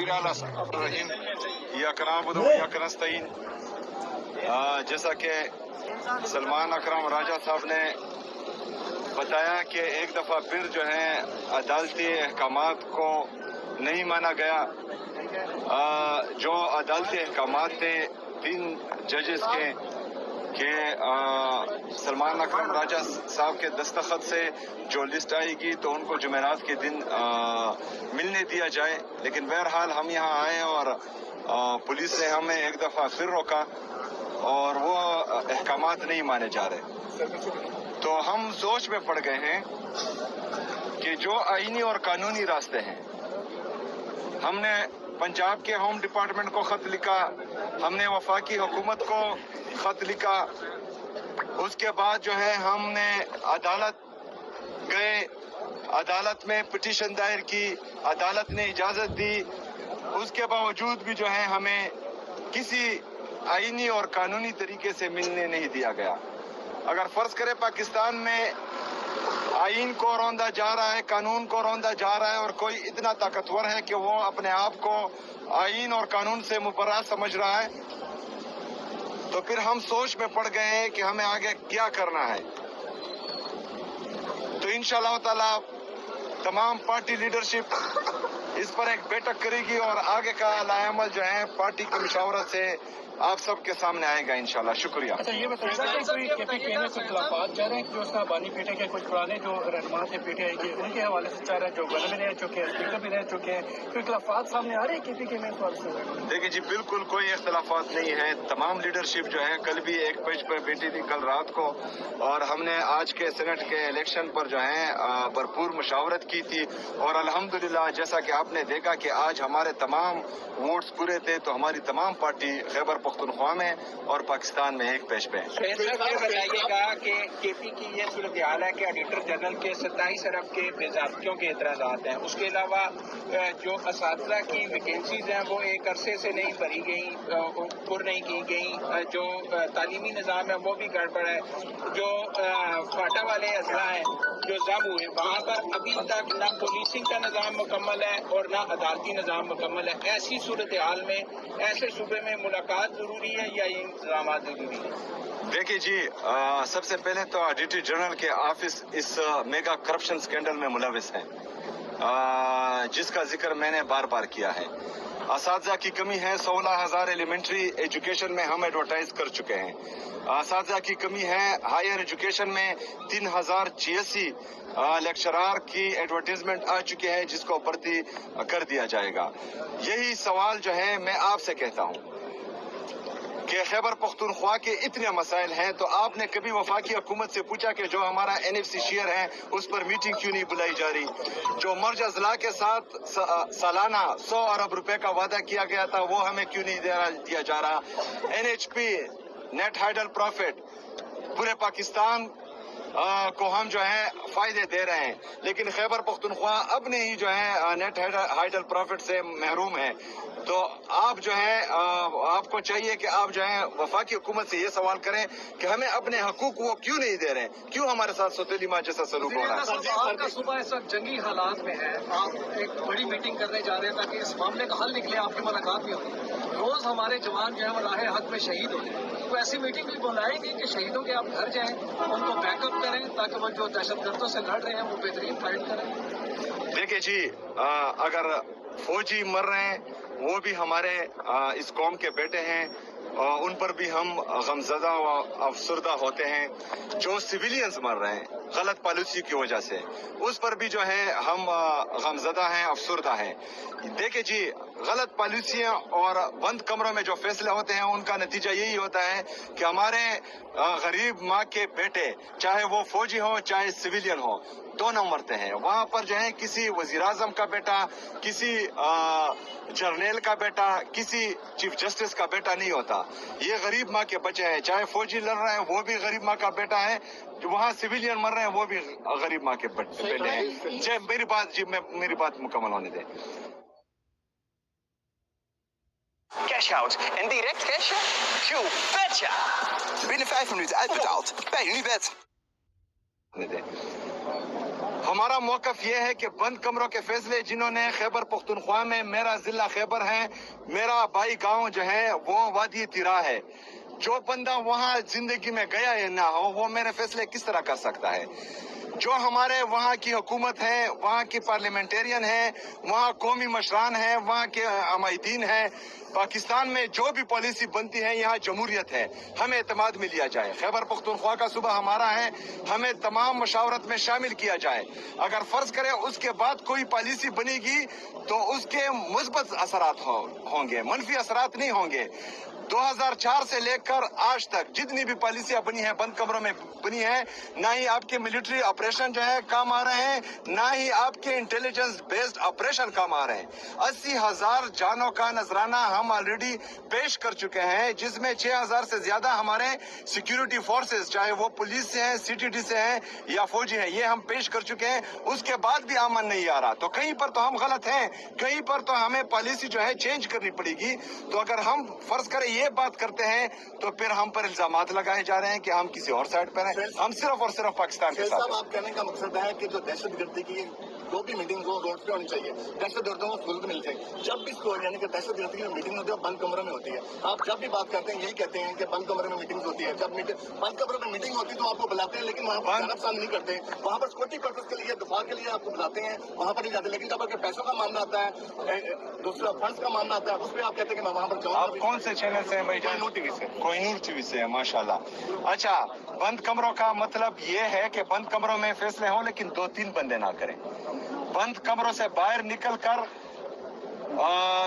تکبیر الرحیم ایاک نعبد و ایاک نستعین. جیسا کہ سلمان اکرم راجہ صاحب نے بتایا کہ ایک دفعہ پھر جو ہے عدالتی احکامات کو نہیں مانا گیا. جو عدالتی احکامات تھے 3 ججز کے کہ سلمان اکرم راجہ صاحب کے دستخط سے جو لسٹ آئے گی تو ان کو جمعرات کے دن ملنے دیا جائے. لیکن بہرحال ہم یہاں آئے اور پولیس نے ہمیں ایک دفعہ پھر روکا اور وہ احکامات نہیں مانے جا رہے. تو ہم سوچ میں پڑ گئے ہیں کہ جو آئینی اور قانونی راستے ہیں. ہم نے پنجاب کے ہوم ڈپارٹمنٹ کو خط لکھا, ہم نے وفاقی حکومت کو خط لکھا, اس کے بعد جو ہے ہم نے عدالت گئے, عدالت میں پٹیشن دائر کی, عدالت نے اجازت دی. اس کے باوجود بھی جو ہے ہمیں کسی آئینی اور قانونی طریقے سے ملنے نہیں دیا گیا. اگر فرض کرے پاکستان میں آئین کو روندا جا رہا ہے, قانون کو روندا جا رہا ہے اور کوئی اتنا طاقتور ہے کہ وہ اپنے آپ کو آئین اور قانون سے مبرا سمجھ رہا ہے, تو پھر ہم سوچ میں پڑ گئے ہیں کہ ہمیں آگے کیا کرنا ہے. تو انشاءاللہ تعالی تمام پارٹی لیڈرشپ اس پر ایک بیٹھک کرے گی اور آگے کا لائحہ عمل جو ہے پارٹی کی مشاورت سے آپ سب کے سامنے آئے گا انشاءاللہ. شکریہ. اچھا یہ بتائیے کہ کوئی کے پی کے میں کچھ خلافات جا رہے ہیں جو اس کا بانی پیٹے کے کچھ پرانے جو رہنما تھے پی ٹی آئی کے ان کے حوالے سے چاہ رہے ہیں, جو گھر میں رہ چکے ہیں, اسپیکر بھی رہ چکے ہیں, کوئی خلافات سامنے آ رہے ہیں کے پی کے میں اس وقت سے؟ دیکھیں جی بالکل کوئی اختلافات نہیں ہے. تمام لیڈرشپ جو ہے کل بھی ایک پیج پہ بیٹھی تھی کل رات کو, اور ہم نے آج کے سینٹ کے الیکشن پر جو ہے بھرپور مشاورت کی تھی. اور الحمدللہ جیسا کہ آپ نے دیکھا کہ آج ہمارے تمام ووٹس پورے تھے, تو ہماری تمام پارٹی خیبر پختونخوا میں اور پاکستان میں ایک پیج پہ ہے. بتائیے گا کہ کے پی کی یہ صورتحال ہے کہ آڈیٹر جنرل کے 27 ارب کے بے ضابطوں کے اعتراضات ہیں. اس کے علاوہ جو اساتذہ کی ویکینسیز ہیں وہ ایک عرصے سے نہیں بھری گئیں, پر نہیں کی گئیں. جو تعلیمی نظام ہے وہ بھی گڑبڑ ہے. جو فاٹا والے اضلاع ہیں جو ضم ہوئے وہاں پر ابھی تک نہ پولیسنگ کا نظام مکمل ہے اور نہ عدالتی نظام مکمل ہے. ایسی صورتحال میں ایسے صوبے میں ملاقات ضروری ہے یا یہ انتظامات ضروری ہے؟ دیکھیے جی سب سے پہلے تو آڈیٹر جنرل کے آفس اس میگا کرپشن سکینڈل میں ملوث ہے, جس کا ذکر میں نے بار بار کیا ہے. اساتذہ کی کمی ہے, 16,000 ایلیمنٹری ایجوکیشن میں ہم ایڈورٹائز کر چکے ہیں. اساتذہ کی کمی ہے ہائر ایجوکیشن میں 3,086 لیکچرار کی ایڈورٹائزمنٹ آ چکے ہیں جس کو بھرتی کر دیا جائے گا. یہی سوال جو ہے میں آپ سے کہتا ہوں کہ خیبر پختونخوا کے اتنے مسائل ہیں, تو آپ نے کبھی وفاقی حکومت سے پوچھا کہ جو ہمارا NFC شیئر ہے اس پر میٹنگ کیوں نہیں بلائی جا رہی؟ جو مرج اضلاع کے ساتھ سالانہ 100 ارب روپے کا وعدہ کیا گیا تھا وہ ہمیں کیوں نہیں دیا جا رہا؟ NHP نیٹ ہائیڈل پروفٹ پورے پاکستان کو ہم جو ہے فائدے دے رہے ہیں, لیکن خیبر پختونخوا اپنے ہی جو ہے نیٹ ہائیڈل پروفٹ سے محروم ہے. تو آپ جو ہے آپ کو چاہیے کہ آپ جو ہے وفاقی حکومت سے یہ سوال کریں کہ ہمیں اپنے حقوق وہ کیوں نہیں دے رہے ہیں, کیوں ہمارے ساتھ سوتیلی ماں جیسا سلوک ہو رہا ہے. آپ کا صوبہ اس وقت جنگی حالات میں ہے, آپ ایک بڑی میٹنگ کرنے جا رہے ہیں تاکہ اس معاملے کا حل نکلے, آپ کی ملاقات بھی ہوگی. روز ہمارے جوان جو ہے وہ راہ حق میں شہید ہوتے ہیں, تو ایسی میٹنگ بھی بلائیں گے کہ شہیدوں کے آپ گھر جائیں, ان کو بیک اپ کریں تاکہ وہ جو دہشت گردوں سے لڑ رہے ہیں وہ بہترین فائٹ کریں. دیکھیے جی اگر فوجی مر رہے ہیں وہ بھی ہمارے اس قوم کے بیٹے ہیں, ان پر بھی ہم غمزدہ و افسردہ ہوتے ہیں. جو سویلینز مر رہے ہیں غلط پالیسی کی وجہ سے اس پر بھی جو ہے ہم غمزدہ ہیں, افسردہ ہیں. دیکھیں جی غلط پالیسیاں اور بند کمروں میں جو فیصلے ہوتے ہیں ان کا نتیجہ یہی ہوتا ہے کہ ہمارے غریب ماں کے بیٹے چاہے وہ فوجی ہو چاہے سویلین ہو دونوں مرتے ہیں. وہاں پر جو ہے کسی وزیر اعظم کا بیٹا, کسی جرنیل کا بیٹا, کسی چیف جسٹس کا بیٹا نہیں ہوتا. یہ غریب ماں کے بچے ہیں, چاہے فوجی لڑ رہے ہیں وہ بھی غریب ماں کا بیٹا ہے, جو وہاں سویلین مر رہے ہیں وہ بھی غریب ماں کے بیٹے ہیں. میری بات مکمل ہونے دیں. Cash out en direct cashen? QBetcha! Binnen 5 minuten uitbetaald bij Unibet. ہمارا موقف یہ ہے کہ بند کمروں کے فیصلے جنہوں نے خیبر پختونخوا میں، میرا ضلع خیبر ہے، میرا بائی گاؤں جو ہے وہ وادی تیرا ہے، جو بندہ وہاں زندگی میں گیا ہے نہ ہو وہ میرے فیصلے کس طرح کر سکتا ہے؟ جو ہمارے وہاں کی حکومت ہے، وہاں کی پارلیمنٹرین ہے، وہاں قومی مشران ہیں، وہاں کے عمائدین ہیں، پاکستان میں جو بھی پالیسی بنتی ہے یہاں جمہوریت ہے، ہمیں اعتماد میں لیا جائے۔ خیبر پختونخوا کا صوبہ ہمارا ہے، ہمیں تمام مشاورت میں شامل کیا جائے۔ اگر فرض کرے اس کے بعد کوئی پالیسی بنے گی تو اس کے مثبت اثرات ہوں گے، منفی اثرات نہیں ہوں گے۔ 2004 سے لے کر آج تک جتنی بھی پالیسیاں بنی ہیں بند کمروں میں بنی ہیں، نہ ہی آپ کے ملٹری آپریشن جو ہے کام آ رہے ہیں، نہ ہی آپ کے انٹیلیجنس بیسڈ آپریشن کام آ رہے ہیں۔ 80,000 جانوں کا نذرانہ ہم آلریڈی پیش کر چکے ہیں، جس میں 6,000 سے زیادہ ہمارے سیکیورٹی فورسز، چاہے وہ پولیس سے ہیں، CTD سے ہیں یا فوجی ہیں، یہ ہم پیش کر چکے ہیں۔ اس کے بعد بھی امن نہیں آ رہا، تو کہیں پر تو ہم غلط ہیں، کہیں پر تو ہمیں پالیسی جو ہے چینج کرنی پڑے گی۔ تو اگر ہم فرض کریں یہ بات کرتے ہیں تو پھر ہم پر الزامات لگائے جا رہے ہیں کہ ہم کسی اور سائڈ پر ہیں، ہم صرف اور صرف پاکستان کے ساتھ ہیں۔ آپ کہنے کا مقصد ہے کہ جو دہشت گردی کی جو بھی میٹنگ ہو روڈ پہ ہونی چاہیے، دہشت گردوں کو سہولت مل جائے۔ جب بھی یعنی کہ دہشت گردی کی میٹنگ ہوتی ہے بند کمروں میں ہوتی ہے، آپ جب بھی بات کرتے ہیں یہی کہتے ہیں کہ بند کمرے میں میٹنگ ہوتی ہے۔ جب بند کمرے میں میٹنگ ہوتی ہے تو آپ کو بلاتے ہیں، لیکن وہاں پر جانب نہیں کرتے، وہاں پر سیکورٹی پرپز کے لیے، دفاع کے لیے آپ کو بلاتے ہیں، وہاں پر نہیں جاتے۔ لیکن جب اگر پیسوں کا معاملہ آتا ہے، دوسرا فنڈس کا معاملہ آتا ہے، اس پہ آپ کہتے ہیں کہ میں وہاں پر جاؤں۔ آپ کون سے چینل سے ہیں بھائی جان؟ کوہینور TV سے۔ کوہینور TV سے ہے، ماشاءاللہ۔ اچھا، بند کمروں کا مطلب یہ ہے کہ بند کمروں میں فیصلے ہوں لیکن 2-3 بندے نہ کریں۔ بند کمروں سے باہر نکل کر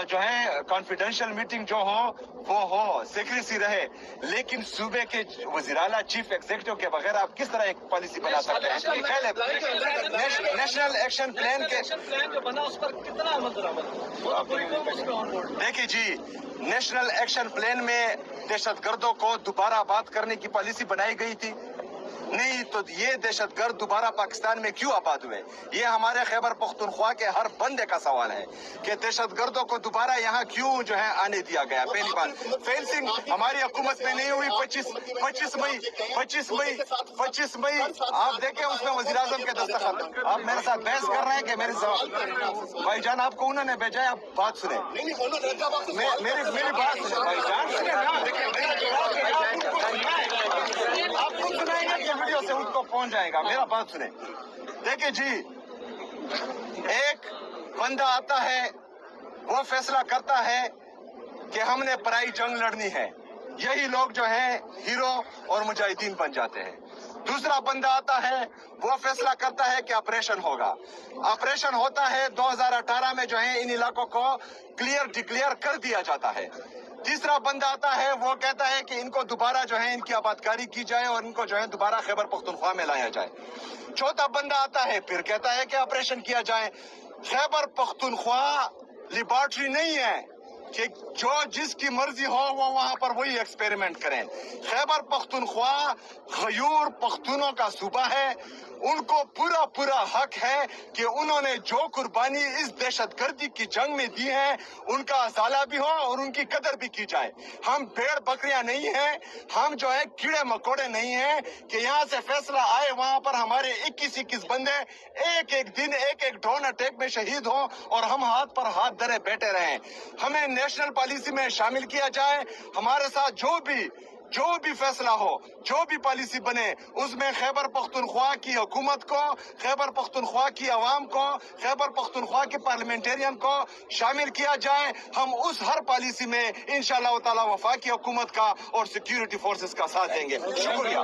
جو ہے کانفیڈینشیل میٹنگ جو ہو وہ سیکریسی رہے، لیکن صوبے کے وزیر اعلیٰ چیف ایگزیکٹو کے بغیر آپ کس طرح ایک پالیسی بنا سکتے ہیں؟ نیشنل ایکشن پلان کے جو بنا اس پر کتنا عمل درآمد؟ دیکھیے جی، نیشنل ایکشن پلان میں دہشت گردوں کو دوبارہ آباد کرنے کی پالیسی بنائی گئی تھی؟ نہیں، تو یہ دہشت گرد دوبارہ پاکستان میں کیوں آباد ہوئے؟ یہ ہمارے خیبر پختونخوا کے ہر بندے کا سوال ہے کہ دہشت گردوں کو دوبارہ یہاں کیوں جو ہے آنے دیا گیا؟ پہلی بات فینسنگ ہماری حکومت میں نہیں ہوئی۔ 25 مئی آپ دیکھیں اس میں وزیر اعظم کے دستخط۔ آپ میرے ساتھ بحث کر رہے ہیں کہ میرے ساتھ بھائی جان آپ کو انہوں نے بھیجا ہے، آپ بات سنیں، میری بات سنیں بھائی جان، آپ خود سنائیں گے کہ ویڈیو سے ان کو پہنچ جائے گا، میرا بات سنیں۔ دیکھیں جی، ایک بندہ آتا ہے وہ فیصلہ کرتا ہے کہ ہم نے پرائی جنگ لڑنی ہے، یہی لوگ جو ہیں ہیرو اور مجاہدین بن جاتے ہیں۔ دوسرا بندہ آتا ہے وہ فیصلہ کرتا ہے کہ آپریشن ہوگا، آپریشن ہوتا ہے 2018 میں جو ہے ان علاقوں کو ڈکلیئر کر دیا جاتا ہے۔ تیسرا بندہ آتا ہے وہ کہتا ہے کہ ان کو دوبارہ جو ہے ان کی آبادکاری کی جائے اور ان کو جو ہے دوبارہ خیبر پختونخوا میں لایا جائے۔ چوتھا بندہ آتا ہے پھر کہتا ہے کہ آپریشن کیا جائے۔ خیبر پختونخوا لیبارٹری نہیں ہے کہ جو جس کی مرضی ہو وہ وہاں پر وہی ایکسپیریمنٹ کریں۔ خیبر پختونخوا غیور پختونوں کا صوبہ ہے، ان کو پورا حق ہے کہ انہوں نے جو قربانی اس دہشت گردی کی جنگ میں دی ہے ان کا ازالہ بھی ہو اور ان کی قدر بھی کی جائے۔ ہم بھیڑ بکریاں نہیں ہیں، ہم جو ہے کیڑے مکوڑے نہیں ہیں کہ یہاں سے فیصلہ آئے وہاں پر ہمارے 21 بندے ایک دن ایک ڈرون اٹیک میں شہید ہوں اور ہم ہاتھ پر ہاتھ دھرے بیٹھے رہیں۔ ہمیں نیشنل پالیسی میں شامل کیا جائے، ہمارے ساتھ جو بھی فیصلہ ہو، جو بھی پالیسی بنے، اس میں خیبر پختونخوا کی حکومت کو، خیبر پختونخوا کی عوام کو، خیبر پختونخوا کے پارلیمنٹرین کو شامل کیا جائے۔ ہم اس ہر پالیسی میں انشاءاللہ تعالی وفاقی حکومت کا اور سیکیورٹی فورسز کا ساتھ دیں گے۔ شکریہ۔